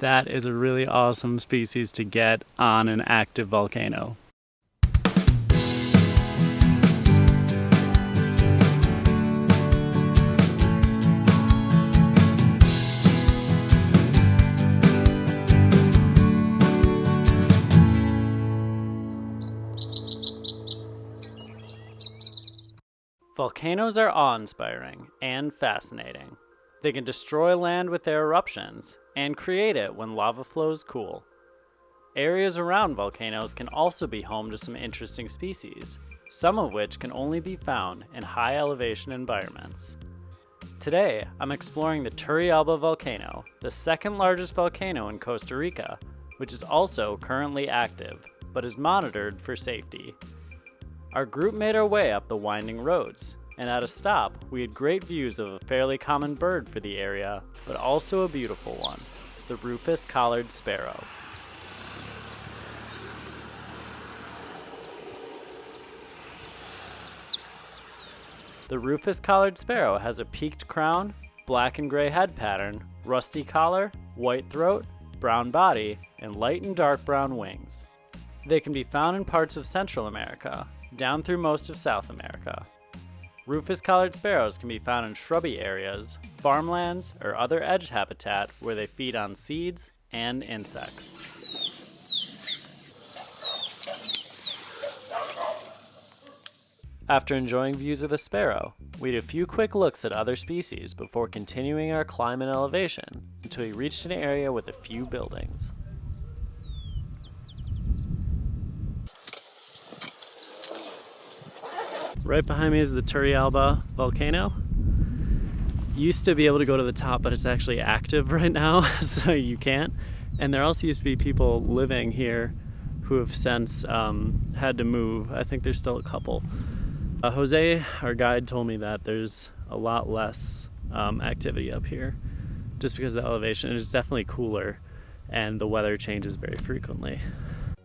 That is a really awesome species to get on an active volcano. Volcanoes are awe-inspiring and fascinating. They can destroy land with their eruptions and create it when lava flows cool. Areas around volcanoes can also be home to some interesting species, some of which can only be found in high elevation environments. Today, I'm exploring the Turrialba Volcano, the second largest volcano in Costa Rica, which is also currently active, but is monitored for safety. Our group made our way up the winding roads, and at a stop, we had great views of a fairly common bird for the area, but also a beautiful one, the rufous-collared sparrow. The rufous-collared sparrow has a peaked crown, black and gray head pattern, rusty collar, white throat, brown body, and light and dark brown wings. They can be found in parts of Central America, down through most of South America. Rufous-collared sparrows can be found in shrubby areas, farmlands, or other edge habitat where they feed on seeds and insects. After enjoying views of the sparrow, we had a few quick looks at other species before continuing our climb in elevation until we reached an area with a few buildings. Right behind me is the Turrialba Volcano. Used to be able to go to the top, but it's actually active right now, so you can't. And there also used to be people living here who have since had to move. I think there's still a couple. Jose, our guide, told me that there's a lot less activity up here just because of the elevation. It is definitely cooler and the weather changes very frequently.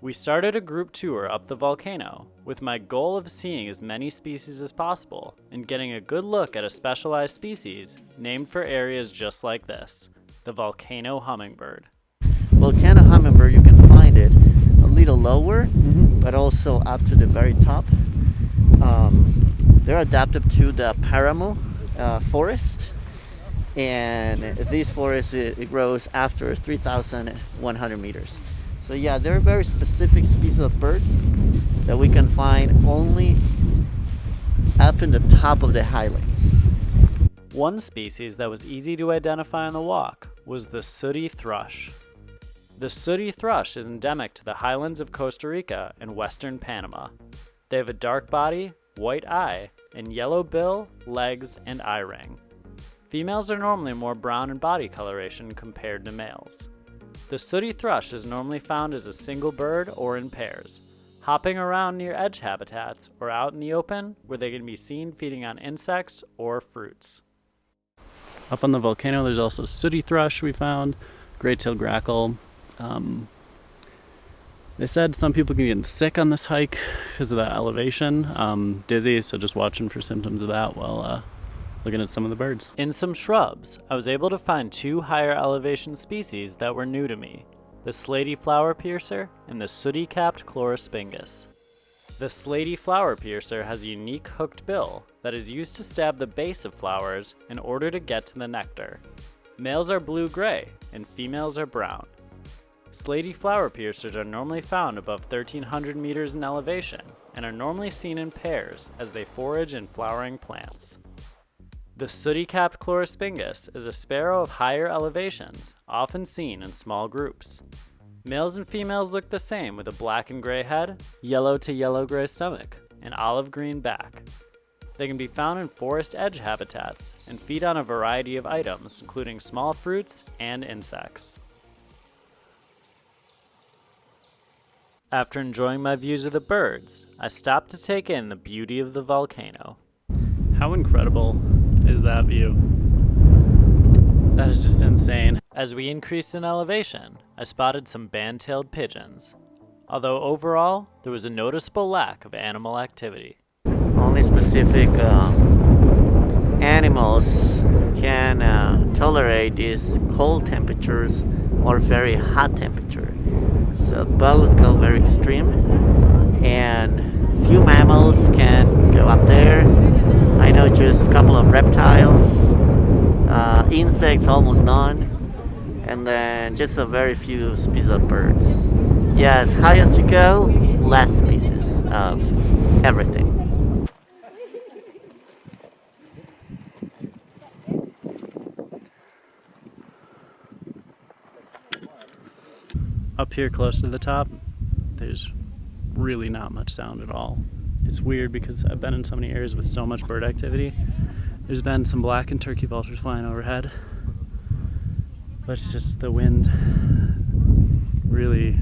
We started a group tour up the volcano with my goal of seeing as many species as possible and getting a good look at a specialized species named for areas just like this, the volcano hummingbird. Volcano hummingbird, you can find it a little lower, but also up to the very top. They're adapted to the Paramo forest, and this forest it grows after 3,100 meters. So yeah, they're a very specific species of birds that we can find only up in the top of the highlands. One species that was easy to identify on the walk was the sooty thrush. The sooty thrush is endemic to the highlands of Costa Rica and western Panama. They have a dark body, white eye, and yellow bill, legs, and eye ring. Females are normally more brown in body coloration compared to males. The sooty thrush is normally found as a single bird or in pairs, hopping around near edge habitats or out in the open where they can be seen feeding on insects or fruits. Up on the volcano there's also sooty thrush we found, gray-tailed grackle. They said some people can get sick on this hike because of the elevation, dizzy, so just watching for symptoms of that while looking at some of the birds. In some shrubs, I was able to find two higher elevation species that were new to me, the Slaty Flowerpiercer and the sooty-capped Chloraspingus. The Slaty Flowerpiercer has a unique hooked bill that is used to stab the base of flowers in order to get to the nectar. Males are blue-gray and females are brown. Slaty Flowerpiercers are normally found above 1,300 meters in elevation and are normally seen in pairs as they forage in flowering plants. The sooty-capped Chloraspingus is a sparrow of higher elevations, often seen in small groups. Males and females look the same with a black and gray head, yellow to yellow-gray stomach, and olive-green back. They can be found in forest edge habitats and feed on a variety of items, including small fruits and insects. After enjoying my views of the birds, I stopped to take in the beauty of the volcano. How incredible is that view? That is just insane. As we increased in elevation, I spotted some band-tailed pigeons. Although overall, there was a noticeable lack of animal activity. Only specific animals can tolerate these cold temperatures or very hot temperature. So both go very extreme, and few mammals can go up there. I know just a couple of reptiles, insects almost none, and then just a very few species of birds. Yeah, as high as you go, less species of everything. Up here close to the top, there's really not much sound at all. It's weird because I've been in so many areas with so much bird activity. There's been some black and turkey vultures flying overhead, but it's just the wind really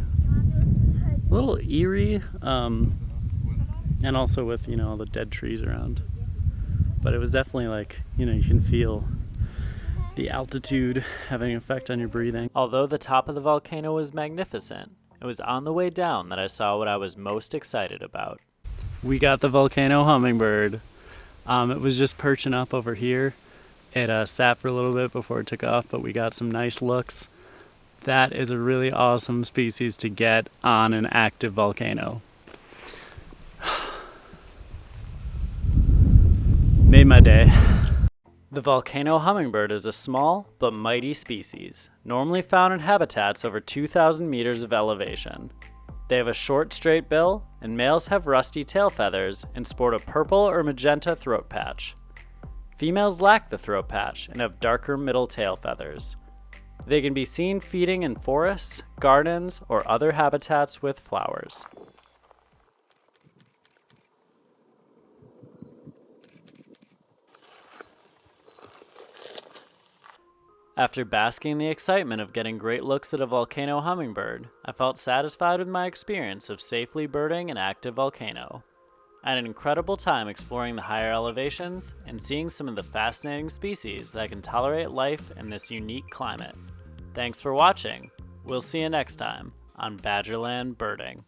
a little eerie, and also with, you know, all the dead trees around. But it was definitely like, you know, you can feel the altitude having an effect on your breathing. Although the top of the volcano was magnificent, it was on the way down that I saw what I was most excited about. We got the volcano hummingbird. It was just perching up over here. It sat for a little bit before it took off, but we got some nice looks. That is a really awesome species to get on an active volcano. Made my day. The volcano hummingbird is a small but mighty species, normally found in habitats over 2,000 meters of elevation. They have a short, straight bill, and males have rusty tail feathers and sport a purple or magenta throat patch. Females lack the throat patch and have darker middle tail feathers. They can be seen feeding in forests, gardens, or other habitats with flowers. After basking in the excitement of getting great looks at a volcano hummingbird, I felt satisfied with my experience of safely birding an active volcano. I had an incredible time exploring the higher elevations and seeing some of the fascinating species that can tolerate life in this unique climate. Thanks for watching. We'll see you next time on Badgerland Birding.